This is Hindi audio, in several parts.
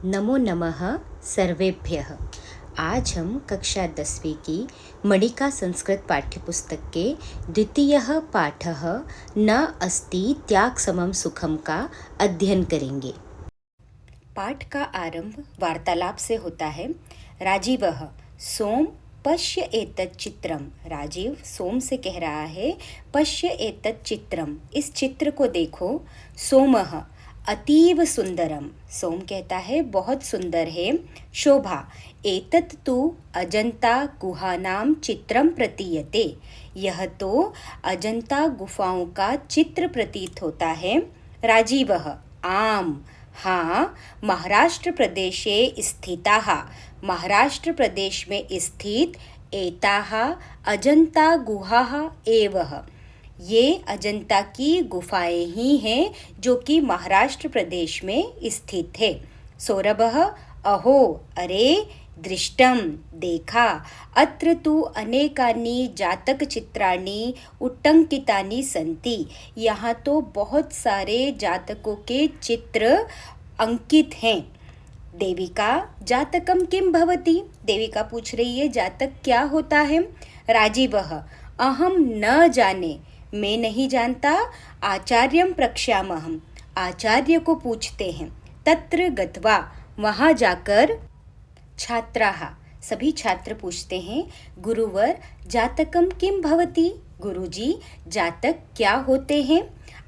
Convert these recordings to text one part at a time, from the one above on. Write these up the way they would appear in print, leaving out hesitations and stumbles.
नमो नमः सर्वेभ्यः। आज हम कक्षा 10वीं की मणिका संस्कृत पाठ्यपुस्तक के द्वितीयः पाठः न अस्ति त्याग समम सुखम का अध्ययन करेंगे। पाठ का आरंभ वार्तालाप से होता है। राजीवः सोम पश्य एतत् चित्रम। राजीव सोम से कह रहा है पश्य एतत् चित्रम, इस चित्र को देखो। सोमः अतीव सुंदरम, सोम कहता है बहुत सुंदर है। शोभा एतत् तु अजंता गुहानां चित्रम प्रतीयते, यह तो अजंता गुफाओं का चित्र प्रतीत होता है। राजीवः आम हाँ, महाराष्ट्र प्रदेशे स्थिताः, महाराष्ट्र प्रदेश में स्थित एताः अजंता गुहाः एवः, ये अजंता की गुफाएं ही हैं जो कि महाराष्ट्र प्रदेश में स्थित है। सौरभः अहो अरे, दृष्टम देखा, अत्र तु अनेकानि जातक चित्राणि उट्टंकितानि सन्ति, यहाँ तो बहुत सारे जातकों के चित्र अंकित हैं। देविका जातकम किम भवति, देविका पूछ रही है जातक क्या होता है। राजीवः अहम न जाने, मैं नहीं जानता। आचार्यम प्रक्ष्यामहम, आचार्य को पूछते हैं। तत्र गत्वा, वहाँ जाकर। छात्राः, सभी छात्र पूछते हैं। गुरुवर जातकम किम भवति, गुरुजी जातक क्या होते हैं।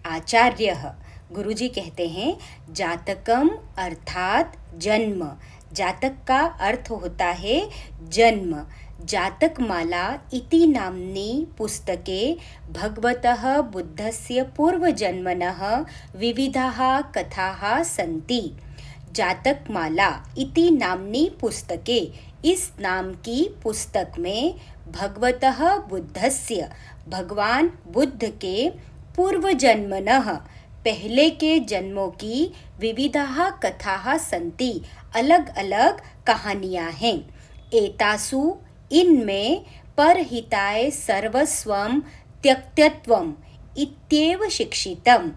आचार्यः, गुरुजी कहते हैं जातकम अर्थात जन्म, जातक का अर्थ होता है जन्म। जातकमाला इति नाम्नि पुस्तके भगवतः बुद्धस्य पूर्वजन्मनः विविधाः कथाः सन्ति। जातकमाला इति नाम्नि पुस्तके, इस नाम की पुस्तक में भगवतः बुद्धस्य, भगवान बुद्ध के पूर्वजन्मनः, पहले के जन्मों की विविधाः कथाः सन्ति, अलग अलग कहानियाँ हैं। एतासु, इनमें परहिताय सर्वस्वं त्यक्तत्वम इत्येव शिक्षितम,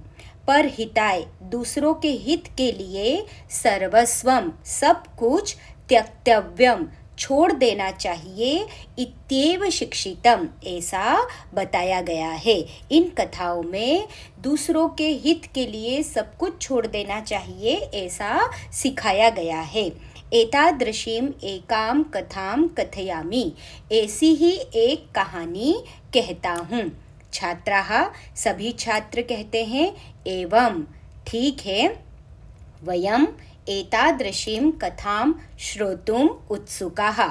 परहिताय दूसरों के हित के लिए, सर्वस्वम सब कुछ, त्यक्तव्यम छोड़ देना चाहिए, इत्येव शिक्षितम ऐसा बताया गया है। इन कथाओं में दूसरों के हित के लिए सब कुछ छोड़ देना चाहिए ऐसा सिखाया गया है। एतादृशीम एकाम कथाम कथयामि, ऐसी ही एक कहानी कहता हूँ। छात्राः, सभी छात्र कहते हैं एवं ठीक है। वयम एतादृशीं कथां श्रोतुम उत्सुकाः,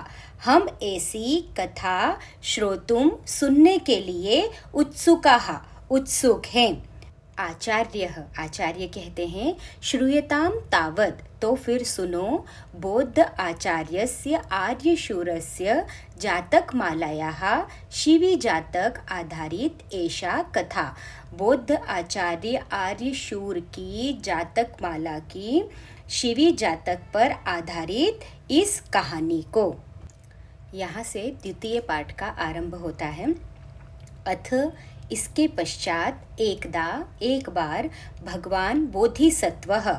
हम ऐसी कथा श्रोतुम सुनने के लिए उत्सुकाः उत्सुक हैं। आचार्यः, आचार्य कहते हैं श्रूयताम तावत्, तो फिर सुनो। बौद्ध आचार्यस्य आर्यशूरस्य जातकमालायाः शिवी जातक आधारित एषा कथा, बौद्ध आचार्य आर्यशूर की जातकमाला की शिवी जातक पर आधारित इस कहानी को। यहाँ से द्वितीय पाठ का आरंभ होता है। अथ, इसके पश्चात एकदा, एक बार, भगवान बोधिसत्वः,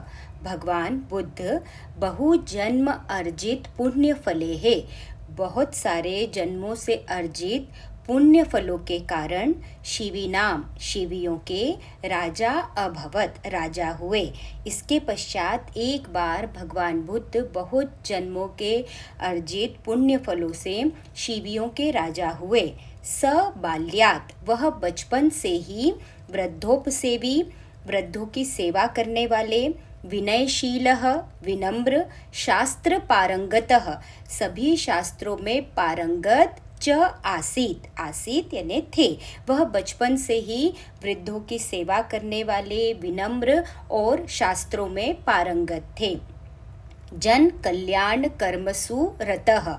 भगवान बुद्ध बहु जन्म अर्जित पुण्य फले है, बहुत सारे जन्मों से अर्जित पुण्य फलों के कारण शिवी नाम, शिवियों के राजा अभवत, राजा हुए। इसके पश्चात एक बार भगवान बुद्ध बहुत जन्मों के अर्जित पुण्य फलों से शिवियों के राजा हुए। स बाल्यात, वह बचपन से ही, वृद्धोपसेवी, वृद्धों की सेवा करने वाले, विनयशीलः, विनम्र, शास्त्र पारंगतः, सभी शास्त्रों में पारंगत, च आसीत, आसीत यानी थे, वह बचपन से ही वृद्धों की सेवा करने वाले, विनम्र और शास्त्रों में पारंगत थे। जन कल्याण कर्मसु रतः,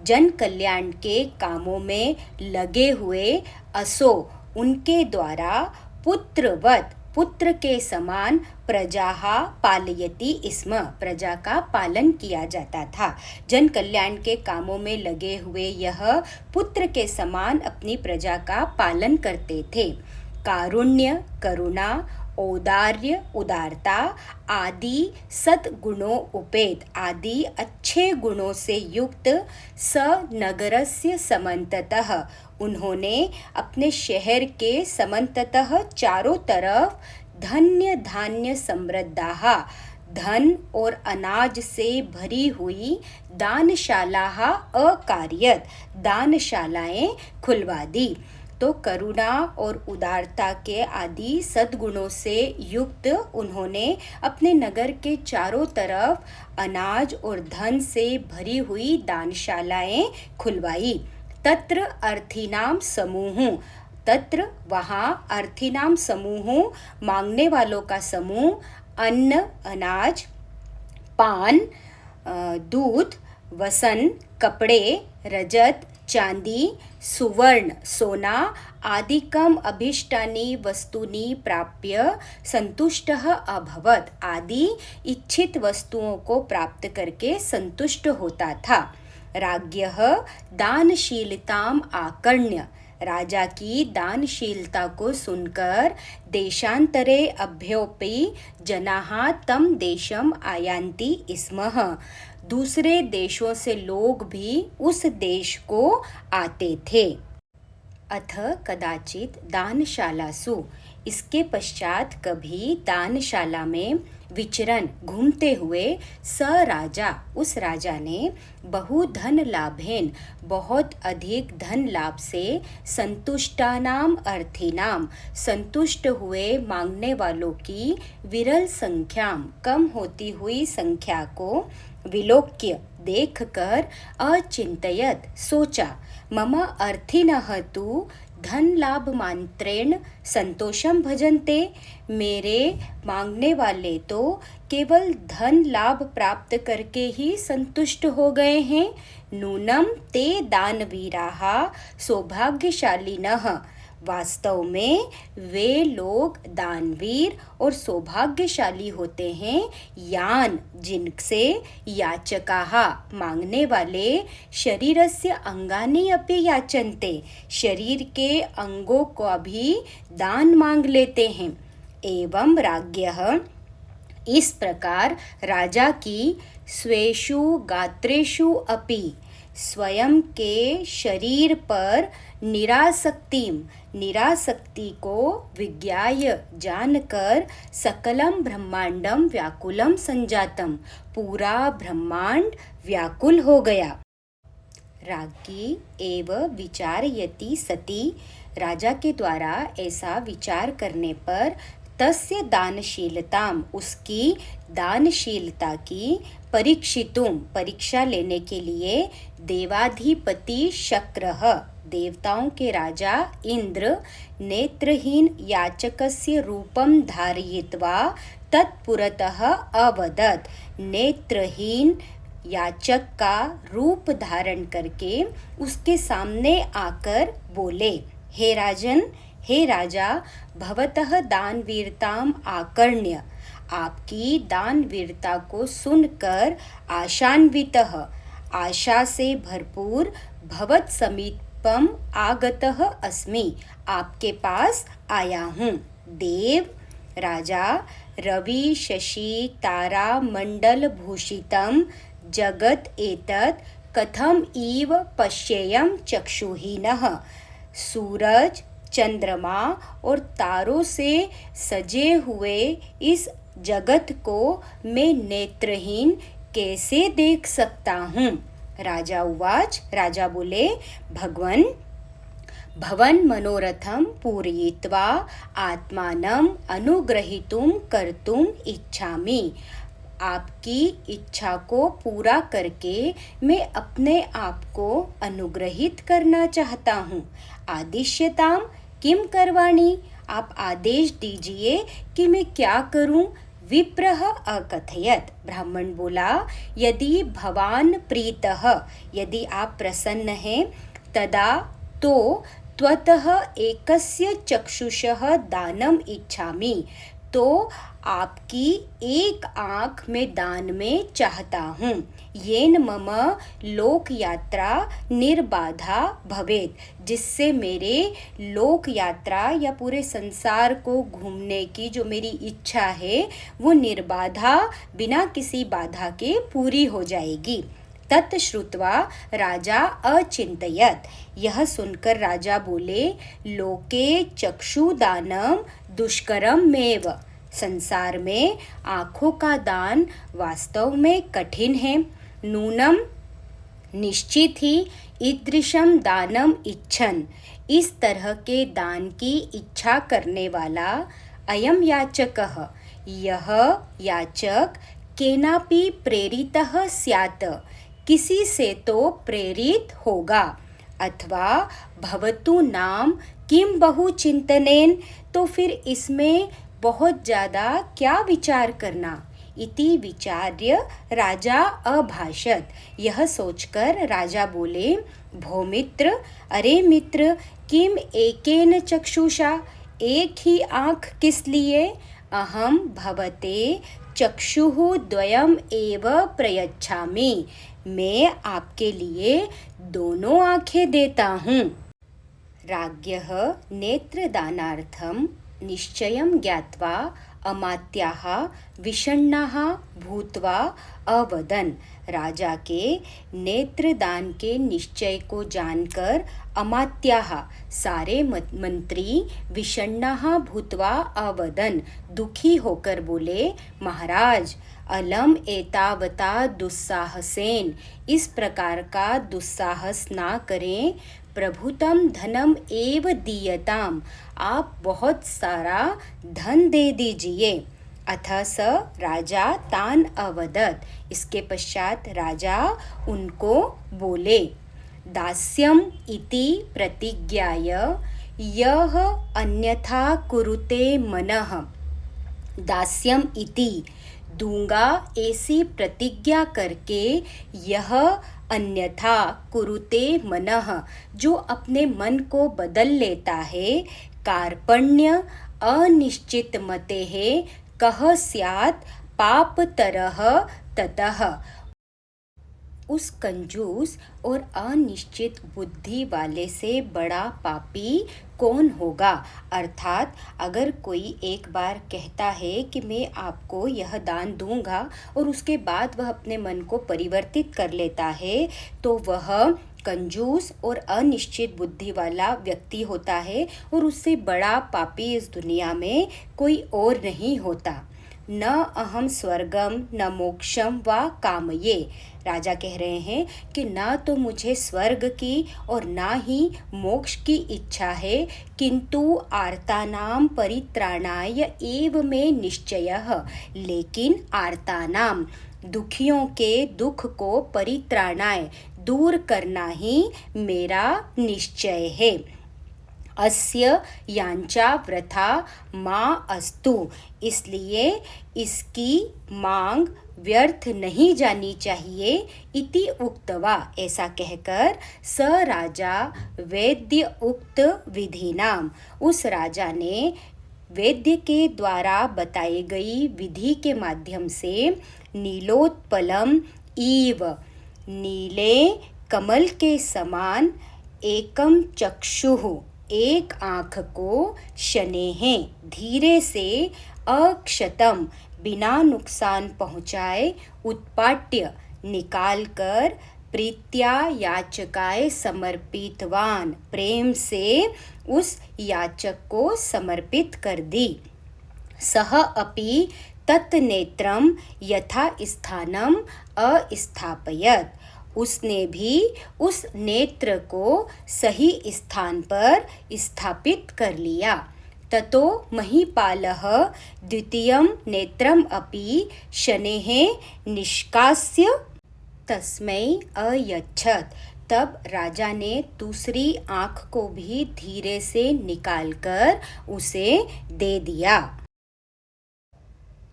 जन कल्याण के कामों में लगे हुए, असो उनके द्वारा, पुत्रवत पुत्र के समान, प्रजाः पालयति स्म, प्रजा का पालन किया जाता था। जन कल्याण के कामों में लगे हुए यह पुत्र के समान अपनी प्रजा का पालन करते थे। कारुण्य, करुणा औदार्य उदारता आदि सद्गुणों उपेत आदि अच्छे गुणों से युक्त स नगरस्य समन्ततः उन्होंने अपने शहर के समन्ततः चारों तरफ धन्य धान्य समृद्धाः धन और अनाज से भरी हुई दानशालाः अकार्यत दानशालाएं खुलवा दी। तो करुणा और उदारता के आदि सद्गुणों से युक्त उन्होंने अपने नगर के चारों तरफ अनाज और धन से भरी हुई दानशालाएं खुलवाई। तत्र अर्थीनाम समूह तत्र वहाँ अर्थीनाम समूह मांगने वालों का समूह अन्न अनाज पान दूध वसन कपड़े रजत चांदी सुवर्ण सोना आदिकम अभीष्टानि वस्तूनि प्राप्य संतुष्टः अभवत् आदि इच्छित वस्तुओं को प्राप्त करके संतुष्ट होता था। राज्ञः दानशीलताम आकर्ण्य राजा की दानशीलता को सुनकर देशांतरे अभ्योपि जनाः तम देशम आयान्ति स्मः दूसरे देशों से लोग भी उस देश को आते थे। अथ कदाचित दानशालासु इसके पश्चात कभी दानशाला में विचरण घूमते हुए स राजा उस राजा ने बहु धन लाभेन बहुत अधिक धन लाभ से संतुष्टानाम अर्थीनाम संतुष्ट हुए मांगने वालों की विरल संख्याम कम होती हुई संख्या को विलोक्य देखकर अचिंतयत सोचा मम अर्थिनः तु धन लाभ मात्रेण संतोषम भजन्ते मेरे मांगने वाले तो केवल धन लाभ प्राप्त करके ही संतुष्ट हो गए हैं। नूनम ते दानवीराः सौभाग्यशालिनः वास्तव में वे लोग दानवीर और सौभाग्यशाली होते हैं यान जिनसे याचकाः मांगने वाले शरीरस्य अंगानि अपि याचन्ते शरीर के अंगों को भी दान मांग लेते हैं। एवं राज्ञः इस प्रकार राजा की स्वेषु गात्रेषु अपि स्वयं के शरीर पर निरासक्ति को विज्ञाय जानकर सकलम ब्रह्मांडम व्याकुलम संजातम पूरा ब्रह्मांड व्याकुल हो गया। राज्ञी एव विचारयति सती राजा के द्वारा ऐसा विचार करने पर तस्य दानशीलताम उसकी दानशीलता की परीक्षा लेने के लिए देवाधिपति शक्रः देवताओं के राजा इंद्र नेत्रहीन याचकस्य रूपम धारयित्वा तत्पुरतः अवदत् नेत्रहीन याचक का रूप धारण करके उसके सामने आकर बोले हे राजन हे राजा भवतः दानवीरताम आकर्ण्य आपकी दानवीरता को सुनकर आशान्वितः आशा से भरपूर भवत समीपम आगतः अस्मि आपके पास आया हूँ। देव राजा रवि शशि तारा मंडल भूषितम जगत एतत् कथम इव पश्येयम चक्षुहीनः सूरज चंद्रमा और तारों से सजे हुए इस जगत को मैं नेत्रहीन कैसे देख सकता हूँ। राजा उवाच राजा बोले भगवन भवन मनोरथम पूरयित्वा आत्मानम अनुग्रहीतुम कर्तुम इच्छामि आपकी इच्छा को पूरा करके मैं अपने आप को अनुग्रहित करना चाहता हूँ। आदिश्यताम किम करवाणी आप आदेश दीजिए कि मैं क्या करूं। विप्रः अकथयत ब्राह्मण बोला यदि भवान प्रीतः यदि आप प्रसन्न हैं तदा तो त्वतः एकस्य चक्षुषः दानम इच्छामि तो आपकी एक आँख में दान में चाहता हूँ। येन मम लोक यात्रा निर्बाधा भवेत, जिससे मेरे लोक यात्रा या पूरे संसार को घूमने की जो मेरी इच्छा है वो निर्बाधा, बिना किसी बाधा के पूरी हो जाएगी। तत् श्रुत्वा राजा अचिंतयत, यह सुनकर राजा बोले, लोके चक्षुदानम दुष्करम मेव, संसार में आँखों का दान वास्तव में कठिन है। नूनम, निश्चित ही, ईदृशम दानम इच्छन, इस तरह के दान की इच्छा करने वाला, अयम याचकः, यह याचक, केनापि प्रेरितः स्यात्, किसी से तो प्रेरित होगा, अथवा भवतु नाम किम बहु चिंतनेन, तो फिर इसमें बहुत ज़्यादा क्या विचार करना। इति विचार्य राजा अभाषत, यह सोचकर राजा बोले, भौमित्र, अरे मित्र, किम एकेन चक्षुषा, एक ही आँख किस लिए, अहम भवते चक्षुः द्वयम एव प्रयच्छामि, मैं आपके लिए दोनों आँखें देता हूँ। राज्ञः नेत्रदानार्थं निश्चयं ज्ञात्वा अमात्याः विषण्णाः भूत्वा अवदन्, राजा के नेत्रदान के निश्चय को जानकर अमात्याः, सारे मंत्री, विषण्णाः भूत्वा अवदन्, दुखी होकर बोले, महाराज, अलम एतावता दुस्साहसेन, इस प्रकार का दुस्साहस ना करें, प्रभुतम धनम एव दीयताम, आप बहुत सारा धन दे दीजिए। अथ स राजा तान अवदत, इसके पश्चात राजा उनको बोले, दास्यम इति प्रतिज्ञाय यह अन्यथा कुरुते मनः, दास्यम इति, दूंगा ऐसी प्रतिज्ञा करके, यह अन्यथा कुरुते मनः, जो अपने मन को बदल लेता है, कार्पण्य अनिश्चित मतेः कह स्यात् पापतरः ततः, उस कंजूस और अनिश्चित बुद्धि वाले से बड़ा पापी कौन होगा। अर्थात अगर कोई एक बार कहता है कि मैं आपको यह दान दूंगा और उसके बाद वह अपने मन को परिवर्तित कर लेता है, तो वह कंजूस और अनिश्चित बुद्धि वाला व्यक्ति होता है और उससे बड़ा पापी इस दुनिया में कोई और नहीं होता। न अहम स्वर्गम न मोक्षम व कामये, राजा कह रहे हैं कि ना तो मुझे स्वर्ग की और ना ही मोक्ष की इच्छा है, किंतु आर्तानाम परित्राणाय एव में निश्चयः, लेकिन आर्तानाम, दुखियों के दुख को परित्राणाय, दूर करना ही मेरा निश्चय है। अस्य यांचा वृथा माँ अस्तु, इसलिए इसकी मांग व्यर्थ नहीं जानी चाहिए। इति उक्तवा, ऐसा कहकर स राजा वैद्य उक्त विधिनाम, उस राजा ने वैद्य के द्वारा बताई गई विधि के माध्यम से नीलोत्पलम इव, नीले कमल के समान, एकम चक्षुः, एक आँख को, शनेः, धीरे से, अक्षतम, बिना नुकसान पहुँचाए, उत्पाट्य, निकाल कर, प्रीत्या याचकाय समर्पितवान, प्रेम से उस याचक को समर्पित कर दी। सह अपि तत् नेत्रम यथा स्थानम अस्थापयत, उसने भी उस नेत्र को सही स्थान पर स्थापित कर लिया। ततो महीपालः द्वितीयं नेत्रम अपि शनेः निष्कास्य तस्मै अयच्छत्, तब राजा ने दूसरी आँख को भी धीरे से निकालकर उसे दे दिया।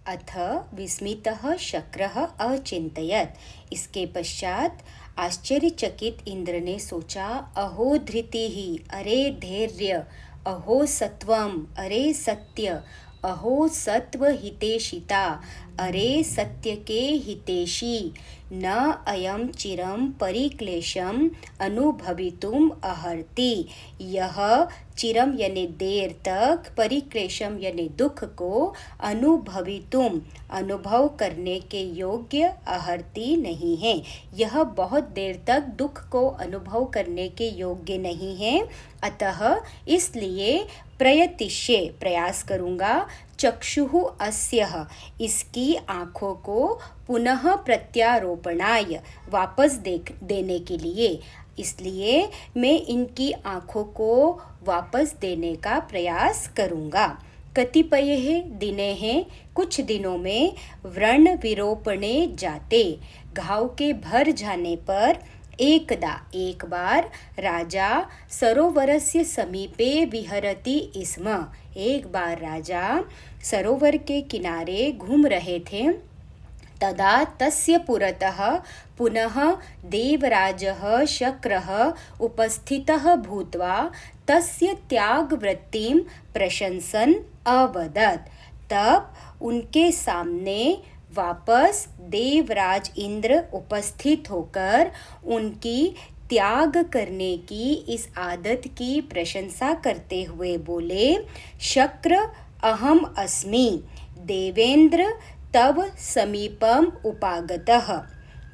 अथ विस्मितः शक्रः अचिंतयत्, इसके पश्चात आश्चर्यचकित इंद्र ने सोचा, अहो धृतिः, अरे धैर्य, अहो सत्वम, अरे सत्य, अहो सत्व हितेशिता, अरे सत्य के हितेशी, न अयम चिरम परिक्लेशम अनुभवितुम अर्हति। यह चिरम यानी देर तक, परिक्लेशम यानी दुख को, अनुभवितुम अनुभव करने के योग्य अर्हति नहीं है। यह बहुत देर तक दुख को अनुभव करने के योग्य नहीं है, अतः इसलिए प्रयतिष्ये प्रयास करूँगा, चक्षुः अस्यः इसकी आँखों को, पुनः प्रत्यारोपणाय वापस देने के लिए, इसलिए मैं इनकी आँखों को वापस देने का प्रयास करूँगा। कतिपय दिने हैं, कुछ दिनों में, व्रण विरोपणे जाते, घाव के भर जाने पर, एकदा एक बार, राजा सरोवरस्य समीपे विहरति स्म, एक बार राजा सरोवर के किनारे घूम रहे थे। तदा तस्य पुरतः पुनः देवराजः शक्रः उपस्थितः भूत्वा तस्य त्यागवृत्तिं प्रशंसन अवदत्। तब उनके सामने वापस देवराज इंद्र उपस्थित होकर उनकी त्याग करने की इस आदत की प्रशंसा करते हुए बोले, शक्र अहम अस्मि, देवेंद्र तव समीपम उपागतः।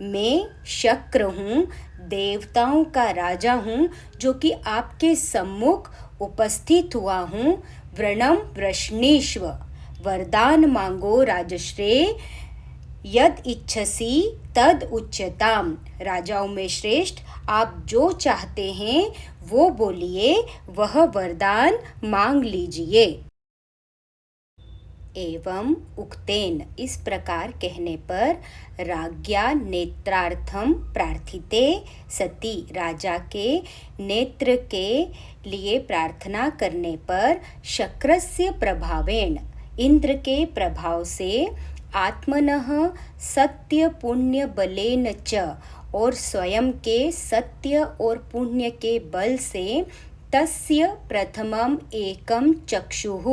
मैं शक्र हूँ, देवताओं का राजा हूँ, जो कि आपके सम्मुख उपस्थित हुआ हूँ। व्रणम वृष्णीष्व, वरदान मांगो राजश्रेय, यद इच्छसि तद उच्यताम, राजाओं में श्रेष्ठ, आप जो चाहते हैं वो बोलिए, वह वरदान मांग लीजिए। एवं उक्तेन, इस प्रकार कहने पर, राज्ञा नेत्रार्थम प्रार्थिते सति, राजा के नेत्र के लिए प्रार्थना करने पर, शक्रस्य प्रभावेण, इंद्र के प्रभाव से, आत्मनः सत्य पुण्य बलेन च, और स्वयं के सत्य और पुण्य के बल से, तस्य प्रथमम एकम चक्षुः,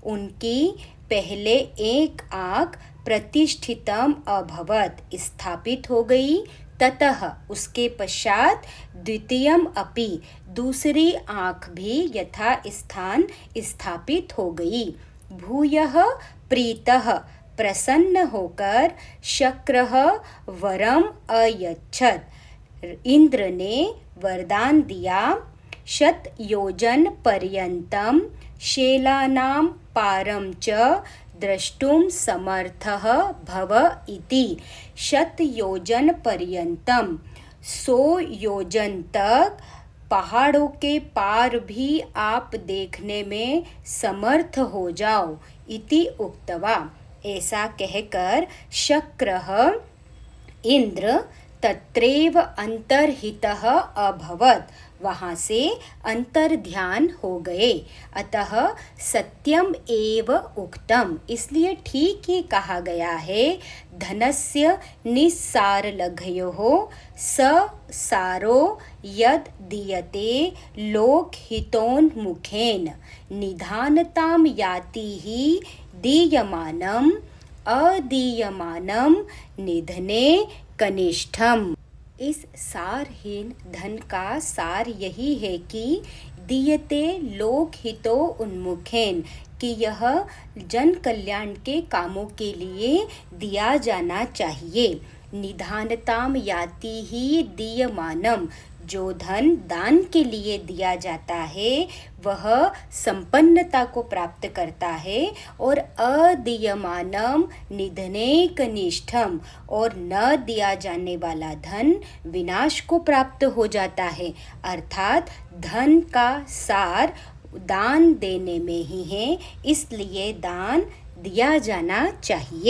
उनकी पहले एक आँख, प्रतिष्ठितम अभवत, स्थापित हो गई, ततः उसके पश्चात, द्वितीयम अपि, दूसरी आँख भी यथा स्थान स्थापित हो गई। भूयः प्रीतः, प्रसन्न होकर, शक्रः वरम अयच्छत्, इंद्र ने वरदान दिया, शत योजन पर्यंतम शेलानां पारं च द्रष्टुम समर्थः भव इति। 100 योजन पर्यंतम, 100 योजन तक पहाड़ों के पार भी आप देखने में समर्थ हो जाओ, इति उक्तवा, ऐसा कहकर शक्रः इंद्र तत्रैव अंतर्हितः अभवत्, वहाँ से अंतर्ध्यान हो गए। अतः सत्यम एव उक्तम, इसलिए ठीक ही कहा गया है, धनस्य निस्सारलघयोः स सारो यद दीयते लोकहितोन्मुखेन, निधानतां याति हि दीयमानम् अदीयमानम निधने कनिष्ठम। इस सारहीन धन का सार यही है कि दीयते लोकहितो उन्मुखेन, कि यह जन कल्याण के कामों के लिए दिया जाना चाहिए। निधानताम याति ही दीयमानम, जो धन दान के लिए दिया जाता है वह संपन्नता को प्राप्त करता है, और अदीयमानम निधने कनिष्ठम, और न दिया जाने वाला धन विनाश को प्राप्त हो जाता है। अर्थात धन का सार दान देने में ही है, इसलिए दान दिया जाना चाहिए।